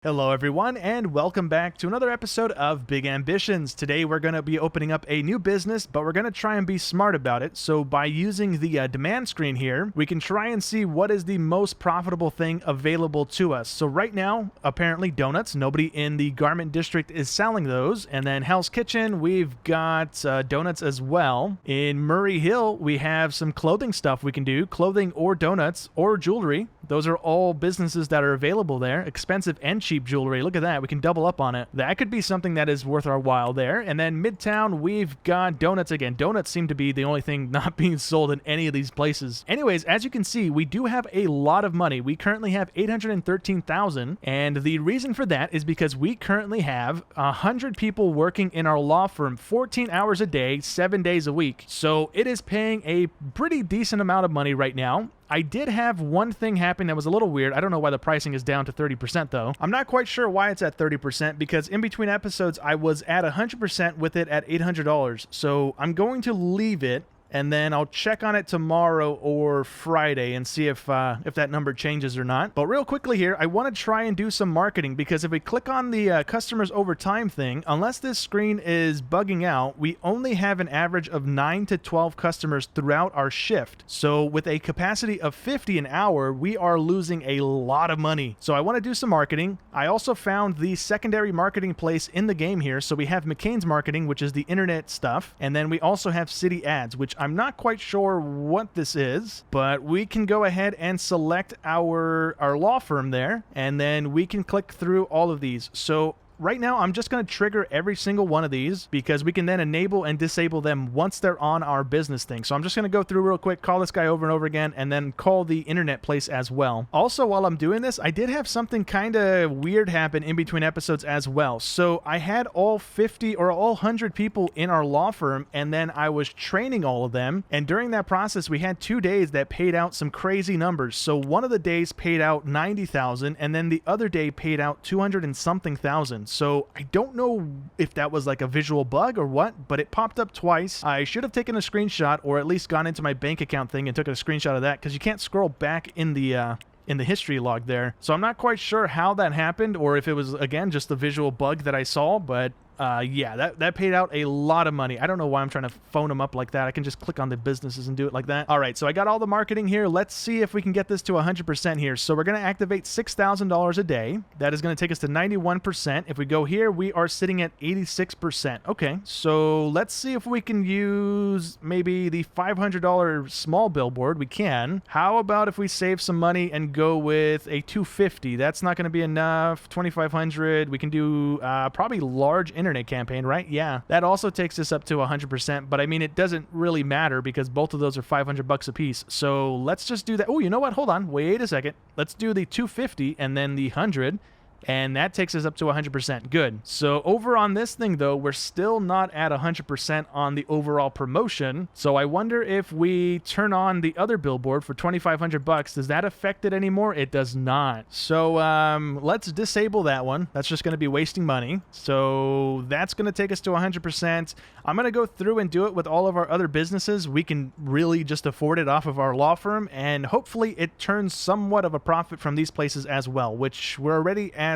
Hello everyone, and welcome back to another episode of Big Ambitions. Today we're going to be opening up a new business, but we're going to try and be smart about it. So by using the demand screen here, we can try and see what is the most profitable thing available to us. So right now, apparently donuts. Nobody in the garment district is selling those. And then Hell's Kitchen, we've got donuts as well. In Murray Hill, we have some clothing stuff we can do. Clothing or donuts or jewelry. Those are all businesses that are available there. Expensive and cheap jewelry. Look at that. We can double up on it. That could be something that is worth our while there. And then Midtown, we've got donuts again. Donuts seem to be the only thing not being sold in any of these places. Anyways, as you can see, we do have a lot of money. We currently have 813,000. And the reason for that is because we currently have 100 people working in our law firm 14 hours a day, 7 days a week. So it is paying a pretty decent amount of money right now. I did have one thing happen that was a little weird. I don't know why the pricing is down to 30% though. I'm not quite sure why it's at 30% because in between episodes I was at 100% with it at $800. So I'm going to leave it, and then I'll check on it tomorrow or Friday and see if that number changes or not. But real quickly here, I want to try and do some marketing, because if we click on the customers over time thing, unless this screen is bugging out, we only have an average of 9 to 12 customers throughout our shift. So with a capacity of 50 an hour, we are losing a lot of money. So I want to do some marketing. I also found the secondary marketing place in the game here. So we have McCain's marketing, which is the internet stuff. And then we also have city ads, which I'm not quite sure what this is, but we can go ahead and select our law firm there, and then we can click through all of these. So right now, I'm just going to trigger every single one of these because we can then enable and disable them once they're on our business thing. So I'm just going to go through real quick, call this guy over and over again, and then call the internet place as well. Also, while I'm doing this, I did have something kind of weird happen in between episodes as well. So I had all 50 or all 100 people in our law firm, and then I was training all of them. And during that process, we had 2 days that paid out some crazy numbers. So one of the days paid out 90,000, and then the other day paid out 200 and something thousand. So I don't know if that was like a visual bug or what, but it popped up twice. I should have taken a screenshot, or at least gone into my bank account thing and took a screenshot of that, because you can't scroll back in the history log there. So I'm not quite sure how that happened, or if it was, again, just a visual bug that I saw, but yeah, that paid out a lot of money. I don't know why I'm trying to phone them up like that. I can just click on the businesses and do it like that. All right, so I got all the marketing here. Let's see if we can get this to 100% here. So we're going to activate $6,000 a day. That is going to take us to 91%. If we go here, we are sitting at 86%. Okay, so let's see if we can use maybe the $500 small billboard. We can. How about if we save some money and go with a $250? That's not going to be enough. $2,500. We can do probably large internet campaign, right? Yeah, that also takes us up to 100%, but I mean, it doesn't really matter because both of those are $500 a piece. So let's just do that. Oh, you know what? Hold on. Wait a second. Let's do the 250 and then the 100. And that takes us up to 100%. Good. So over on this thing, though, we're still not at 100% on the overall promotion. So I wonder if we turn on the other billboard for $2,500. Does that affect it anymore? It does not. So let's disable that one. That's just going to be wasting money. So that's going to take us to 100%. I'm going to go through and do it with all of our other businesses. We can really just afford it off of our law firm, and hopefully it turns somewhat of a profit from these places as well, which we're already at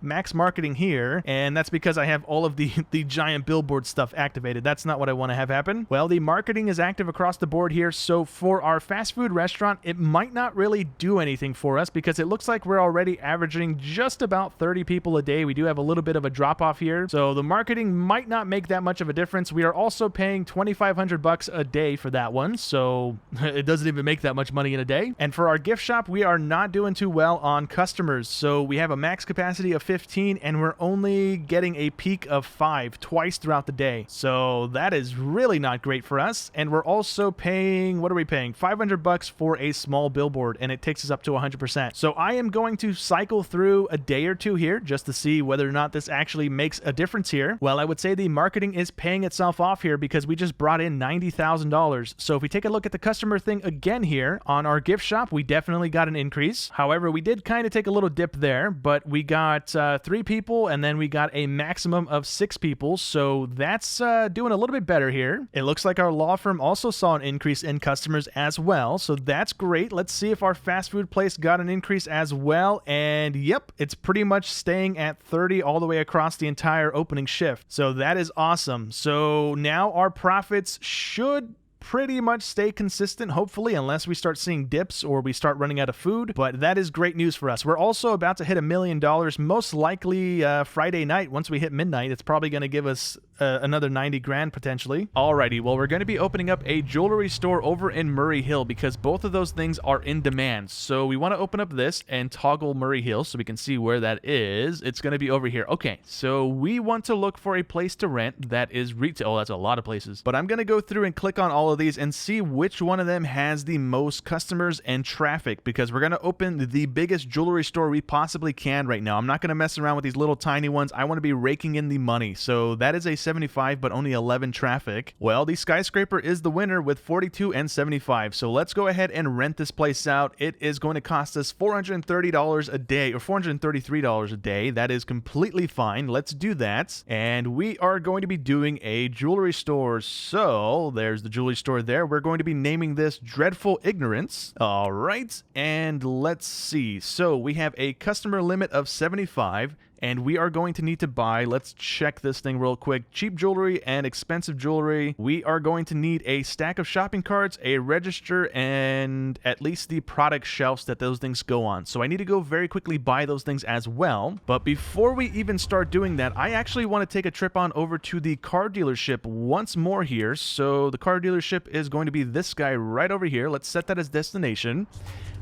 max marketing here, and that's because I have all of the giant billboard stuff activated. That's not what I want to have happen. Well, the marketing is active across the board here, so for our fast food restaurant, it might not really do anything for us because it looks like we're already averaging just about 30 people a day. We do have a little bit of a drop off here, so the marketing might not make that much of a difference. We are also paying $2,500 a day for that one, so it doesn't even make that much money in a day. And for our gift shop, we are not doing too well on customers, so we have a max capacity of 15, and we're only getting a peak of 5 twice throughout the day. So that is really not great for us. And we're also paying, what are we paying? $500 for a small billboard, and it takes us up to 100%. So I am going to cycle through a day or two here just to see whether or not this actually makes a difference here. Well, I would say the marketing is paying itself off here because we just brought in $90,000. So if we take a look at the customer thing again here on our gift shop, we definitely got an increase. However, we did kind of take a little dip there, but we got 3 people, and then we got a maximum of 6 people, so that's doing a little bit better here. It looks like our law firm also saw an increase in customers as well, so that's great. Let's see if our fast food place got an increase as well, and yep, it's pretty much staying at 30 all the way across the entire opening shift. So that is awesome. So now our profits should pretty much stay consistent, hopefully, unless we start seeing dips or we start running out of food, but that is great news for us. We're also about to hit $1 million, most likely Friday night. Once we hit midnight, it's probably going to give us another 90 grand potentially. Alrighty, well, we're going to be opening up a jewelry store over in Murray Hill because both of those things are in demand. So we want to open up this and toggle Murray Hill so we can see where that is. It's going to be over here. Okay, so we want to look for a place to rent that is retail. Oh, that's a lot of places, but I'm going to go through and click on all of these and see which one of them has the most customers and traffic, because we're going to open the biggest jewelry store we possibly can right now. I'm not going to mess around with these little tiny ones. I want to be raking in the money. So that is a 75, but only 11 traffic. Well, the skyscraper is the winner with 42 and 75. So let's go ahead and rent this place out. It is going to cost us $430 a day, or $433 a day. That is completely fine. Let's do that. And we are going to be doing a jewelry store. So there's the jewelry store there. We're going to be naming this Dreadful Ignorance. All right. And let's see. So we have a customer limit of 75. And we are going to need to buy, let's check this thing real quick, cheap jewelry and expensive jewelry. We are going to need a stack of shopping carts, a register, and at least the product shelves that those things go on. So I need to go very quickly buy those things as well. But before we even start doing that, I actually want to take a trip on over to the car dealership once more here. So the car dealership is going to be this guy right over here. Let's set that as destination.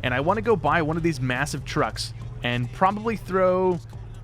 And I want to go buy one of these massive trucks and probably throw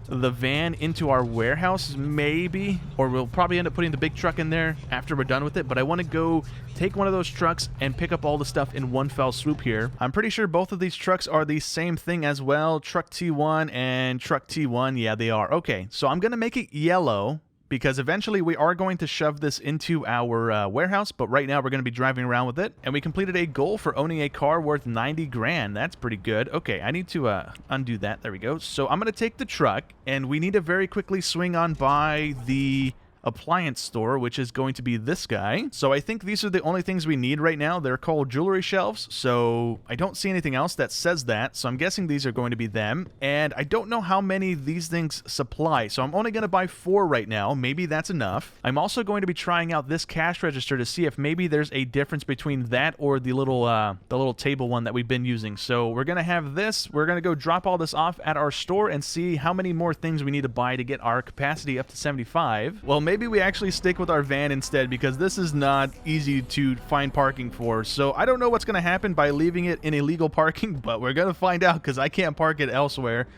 the van into our warehouse, maybe, or we'll probably end up putting the big truck in there after we're done with it. But I want to go take one of those trucks and pick up all the stuff in one fell swoop here. I'm pretty sure both of these trucks are the same thing as well. Truck T1 and truck T1. Yeah, they are. Okay, so I'm going to make it yellow, because eventually we are going to shove this into our warehouse, but right now we're going to be driving around with it. And we completed a goal for owning a car worth 90 grand. That's pretty good. Okay, I need to undo that. There we go. So I'm going to take the truck, and we need to very quickly swing on by the appliance store, which is going to be this guy. So I think these are the only things we need right now. They're called jewelry shelves, so I don't see anything else that says that, so I'm guessing these are going to be them. And I don't know how many these things supply, so I'm only going to buy 4 right now. Maybe that's enough. I'm also going to be trying out this cash register to see if maybe there's a difference between that or the little table one that we've been using. So we're going to have this. We're going to go drop all this off at our store and see how many more things we need to buy to get our capacity up to 75. Well, maybe we actually stick with our van instead, because this is not easy to find parking for. So I don't know what's going to happen by leaving it in illegal parking, but we're going to find out, because I can't park it elsewhere.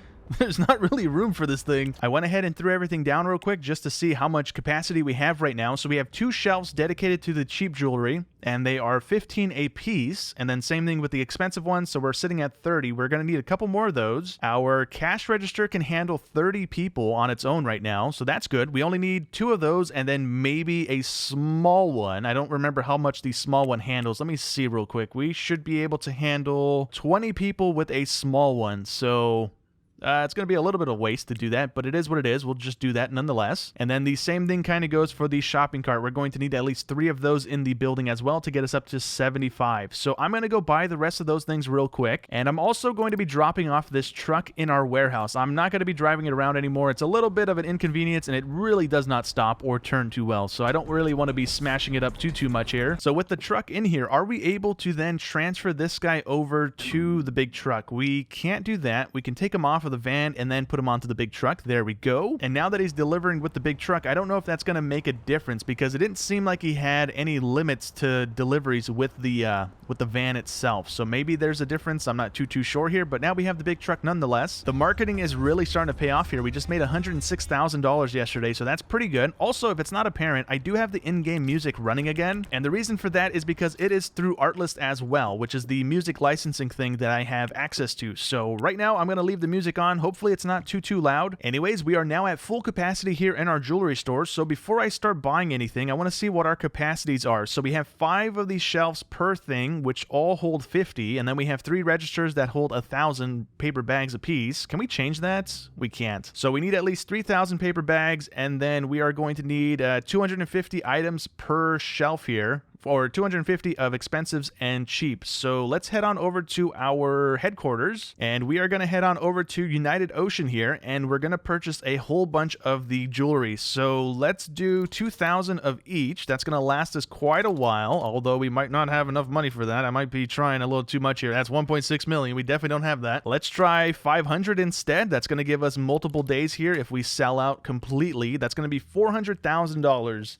There's not really room for this thing. I went ahead and threw everything down real quick just to see how much capacity we have right now. So we have 2 shelves dedicated to the cheap jewelry, and they are 15 a piece. And then same thing with the expensive ones. So we're sitting at 30. We're going to need a couple more of those. Our cash register can handle 30 people on its own right now, so that's good. We only need 2 of those, and then maybe a small one. I don't remember how much the small one handles. Let me see real quick. We should be able to handle 20 people with a small one. So it's going to be a little bit of waste to do that, but it is what it is. We'll just do that nonetheless. And then the same thing kind of goes for the shopping cart. We're going to need at least 3 of those in the building as well to get us up to 75. So I'm going to go buy the rest of those things real quick. And I'm also going to be dropping off this truck in our warehouse. I'm not going to be driving it around anymore. It's a little bit of an inconvenience, and it really does not stop or turn too well. So I don't really want to be smashing it up too much here. So with the truck in here, are we able to then transfer this guy over to the big truck? We can't do that. We can take him off of the van and then put him onto the big truck. There we go. And now that he's delivering with the big truck, I don't know if that's going to make a difference, because it didn't seem like he had any limits to deliveries with the van itself. So maybe there's a difference. I'm not too sure here, but now we have the big truck nonetheless. The marketing is really starting to pay off here. We just made $106,000 yesterday, so that's pretty good. Also, if it's not apparent, I do have the in-game music running again, and the reason for that is because it is through Artlist as well, which is the music licensing thing that I have access to. So right now, I'm going to leave the music music on. Hopefully it's not too loud. Anyways, we are now at full capacity here in our jewelry store. So before I start buying anything, I want to see what our capacities are. So we have 5 of these shelves per thing, which all hold 50. And then we have 3 registers that hold 1,000 paper bags apiece. Can we change that? We can't. So we need at least 3,000 paper bags. And then we are going to need 250 items per shelf here, or 250 of expensives and cheap. So let's head on over to our headquarters, and we are going to head on over to United Ocean here, and we're going to purchase a whole bunch of the jewelry. So let's do 2,000 of each. That's going to last us quite a while, although we might not have enough money for that. I might be trying a little too much here. That's 1.6 million. We definitely don't have that. Let's try 500 instead. That's going to give us multiple days here if we sell out completely. That's going to be $400,000.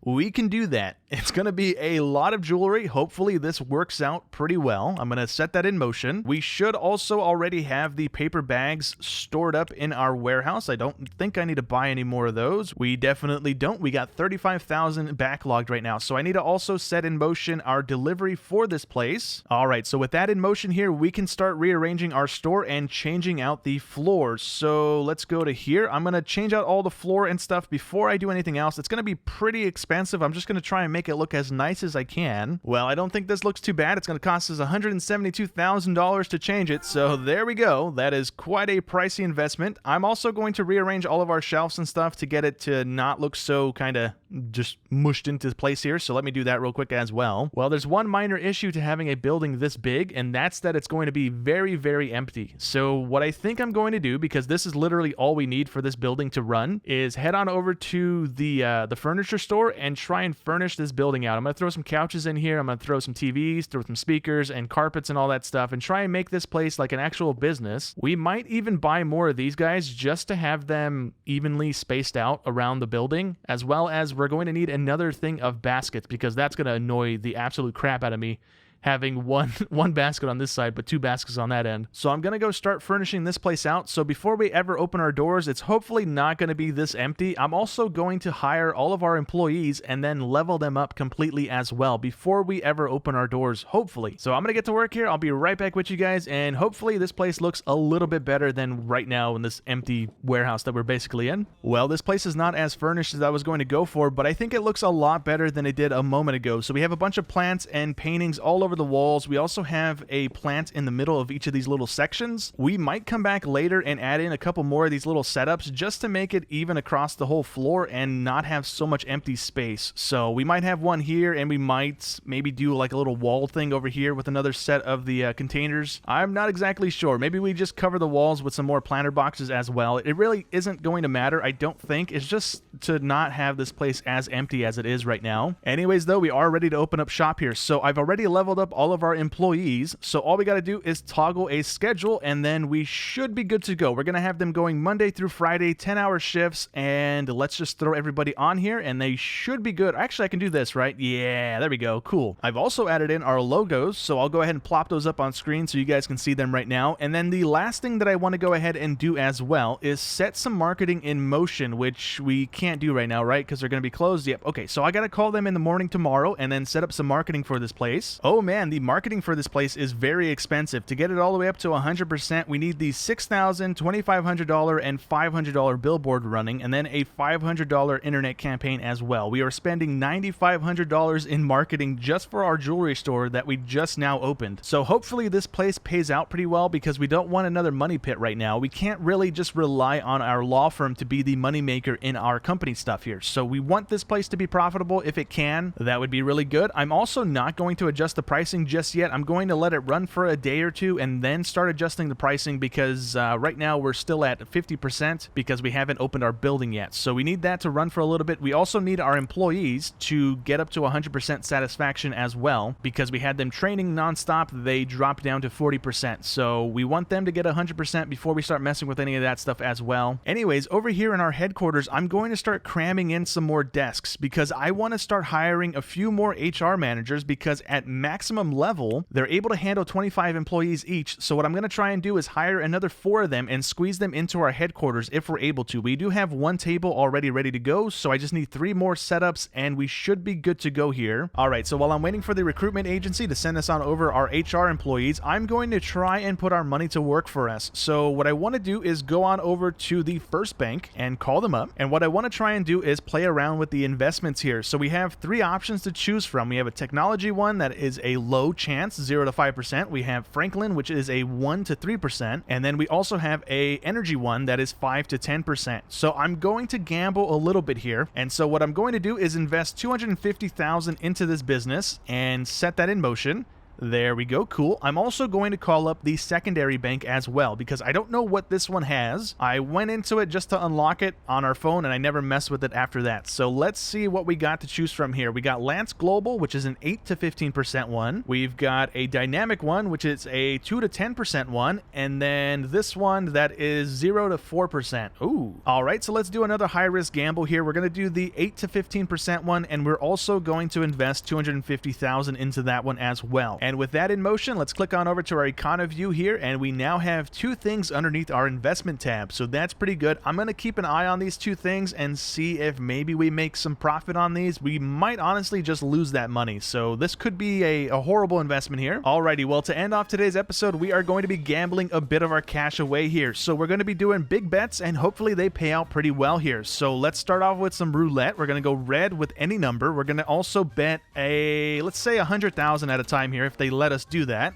We can do that. It's going to be a lot of jewelry. Hopefully this works out pretty well. I'm going to set that in motion. We should also already have the paper bags stored up in our warehouse. I don't think I need to buy any more of those. We definitely don't. We got 35,000 backlogged right now. So I need to also set in motion our delivery for this place. All right, so with that in motion here, we can start rearranging our store and changing out the floors. So let's go to here. I'm going to change out all the floor and stuff before I do anything else. It's going to be pretty expensive. I'm just going to try and make it look as nice as I can. Well, I don't think this looks too bad. It's going to cost us $172,000 to change it. So there we go. That is quite a pricey investment. I'm also going to rearrange all of our shelves and stuff to get it to not look so kind of just mushed into place here. So let me do that real quick as well. Well, there's one minor issue to having a building this big, and that's that it's going to be very empty. So what I think I'm going to do, because this is literally all we need for this building to run, is head on over to the furniture store and try and furnish this building out. I'm going to throw some couches in here. I'm going to throw some TVs, throw some speakers and carpets and all that stuff, and try and make this place like an actual business. We might even buy more of these guys just to have them evenly spaced out around the building, as well as we're going to need another thing of baskets, because that's going to annoy the absolute crap out of me having one basket on this side but 2 baskets on that end. So I'm going to go start furnishing this place out. So before we ever open our doors, it's hopefully not going to be this empty. I'm also going to hire all of our employees and then level them up completely as well before we ever open our doors, hopefully. So I'm going to get to work here. I'll be right back with you guys, and hopefully this place looks a little bit better than right now in this empty warehouse that we're basically in. Well, this place is not as furnished as I was going to go for, but I think it looks a lot better than it did a moment ago. So we have a bunch of plants and paintings all over the walls. We also have a plant in the middle of each of these little sections. We might come back later and add in a couple more of these little setups just to make it even across the whole floor and not have so much empty space. So we might have one here, and we might maybe do like a little wall thing over here with another set of the containers. I'm not exactly sure. Maybe we just cover the walls with some more planter boxes as well. It really isn't going to matter, I don't think. It's just to not have this place as empty as it is right now. Anyways, though, we are ready to open up shop here. So I've already leveled up all of our employees, so all we got to do is toggle a schedule, and then we should be good to go. We're going to have them going Monday through Friday, 10-hour shifts, and let's just throw everybody on here, and they should be good. Actually, I can do this, right? Yeah, there we go. Cool. I've also added in our logos, so I'll go ahead and plop those up on screen so you guys can see them right now. And then the last thing that I want to go ahead and do as well is set some marketing in motion, which we can't do right now, right? Because they're going to be closed. Yep. Okay, so I got to call them in the morning tomorrow and then set up some marketing for this place. Oh man, the marketing for this place is very expensive. To get it all the way up to 100%, we need the $6,000, $2,500, and $500 billboard running, and then a $500 internet campaign as well. We are spending $9,500 in marketing just for our jewelry store that we just now opened. So hopefully this place pays out pretty well, because we don't want another money pit right now. We can't really just rely on our law firm to be the moneymaker in our company stuff here. So we want this place to be profitable if it can. That would be really good. I'm also not going to adjust the pricing just yet. I'm going to let it run for a day or two and then start adjusting the pricing, because right now we're still at 50% because we haven't opened our building yet. So we need that to run for a little bit. We also need our employees to get up to 100% satisfaction as well, because we had them training nonstop. They dropped down to 40%. So we want them to get 100% before we start messing with any of that stuff as well. Anyways, over here in our headquarters, I'm going to start cramming in some more desks, because I want to start hiring a few more HR managers, because at max maximum level, they're able to handle 25 employees each. So what I'm going to try and do is hire another 4 of them and squeeze them into our headquarters if we're able to. We do have 1 table already ready to go, so I just need 3 more setups and we should be good to go here. All right, so while I'm waiting for the recruitment agency to send us on over our HR employees, I'm going to try and put our money to work for us. So what I want to do is go on over to the first bank and call them up. And what I want to try and do is play around with the investments here. So we have 3 options to choose from. We have a technology one that is a low chance, 0 to 5%. We have Franklin, which is a 1 to 3%. And then we also have a energy one that is 5 to 10%. So I'm going to gamble a little bit here. And so what I'm going to do is invest $250,000 into this business and set that in motion. There we go. Cool. I'm also going to call up the secondary bank as well because I don't know what this one has. I went into it just to unlock it on our phone and I never messed with it after that. So let's see what we got to choose from here. We got Lance Global, which is an 8 to 15% one. We've got a dynamic one, which is a 2 to 10% one. And then this one that is 0 to 4%. Ooh. All right. So let's do another high risk gamble here. We're going to do the 8 to 15% one. And we're also going to invest $250,000 into that one as well. And with that in motion, let's click on over to our Econo view here, and we now have 2 things underneath our investment tab, so that's pretty good. I'm going to keep an eye on these 2 things and see if maybe we make some profit on these. We might honestly just lose that money, so this could be a horrible investment here. Alrighty, well, to end off today's episode, we are going to be gambling a bit of our cash away here, so we're going to be doing big bets, and hopefully they pay out pretty well here. So let's start off with some roulette. We're going to go red with any number. We're going to also bet let's say 100,000 at a time here if they let us do that.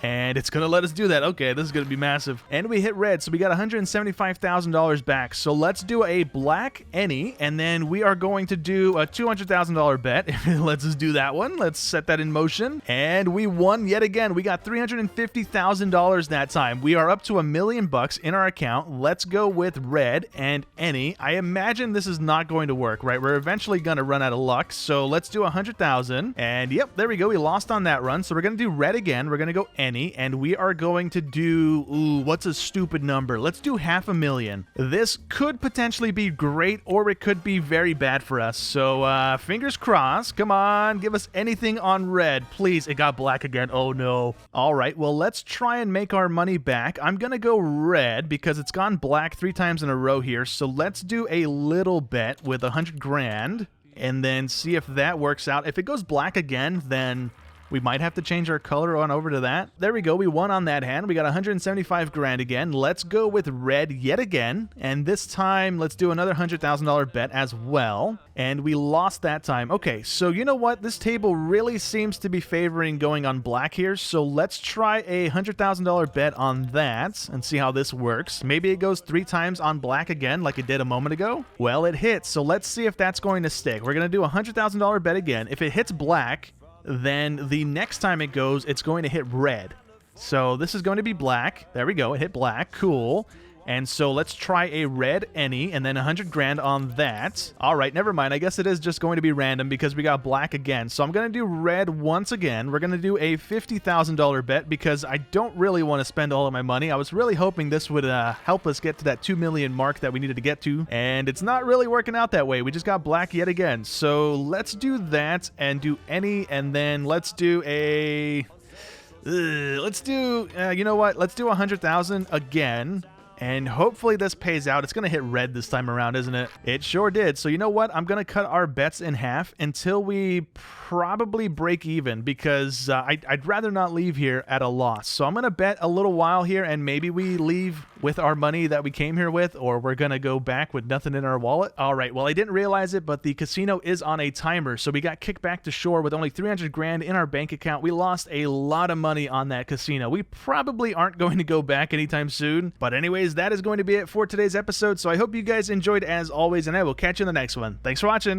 And it's going to let us do that. Okay, this is going to be massive. And we hit red, so we got $175,000 back. So let's do a black any, and then we are going to do a $200,000 bet. If it lets us do that one, let's set that in motion. And we won yet again. We got $350,000 that time. We are up to $1 million in our account. Let's go with red and any. I imagine this is not going to work, right? We're eventually going to run out of luck. So let's do 100,000. And yep, there we go. We lost on that run. So we're going to do red again. We're going to go any. And we are going to do, what's a stupid number? Let's do $500,000. This could potentially be great, or it could be very bad for us. So fingers crossed. Come on, give us anything on red, please. It got black again. Oh no. All right, well, let's try and make our money back. I'm gonna go red because it's gone black 3 times in a row here. So let's do a little bet with 100 grand and then see if that works out. If it goes black again, then we might have to change our color on over to that. There we go. We won on that hand. We got 175 grand again. Let's go with red yet again. And this time, let's do another $100,000 bet as well. And we lost that time. Okay, so you know what? This table really seems to be favoring going on black here. So let's try a $100,000 bet on that and see how this works. Maybe it goes 3 times on black again like it did a moment ago. Well, it hit. So let's see if that's going to stick. We're going to do a $100,000 bet again. If it hits black, then the next time it goes, it's going to hit red. So this is going to be black. There we go. It hit black. Cool. And so let's try a red any and then 100 grand on that. All right, never mind. I guess it is just going to be random because we got black again. So I'm going to do red once again. We're going to do a $50,000 bet because I don't really want to spend all of my money. I was really hoping this would help us get to that 2 million mark that we needed to get to. And it's not really working out that way. We just got black yet again. So let's do that and do any, and then let's do a... you know what? Let's do 100,000 again. And hopefully this pays out. It's going to hit red this time around, isn't it? It sure did. So you know what? I'm going to cut our bets in half until we probably break even because I'd rather not leave here at a loss. So I'm going to bet a little while here and maybe we leave with our money that we came here with, or we're going to go back with nothing in our wallet. All right. Well, I didn't realize it, but the casino is on a timer. So we got kicked back to shore with only 300 grand in our bank account. We lost a lot of money on that casino. We probably aren't going to go back anytime soon. But anyways, that is going to be it for today's episode. So I hope you guys enjoyed as always, and I will catch you in the next one. Thanks for watching.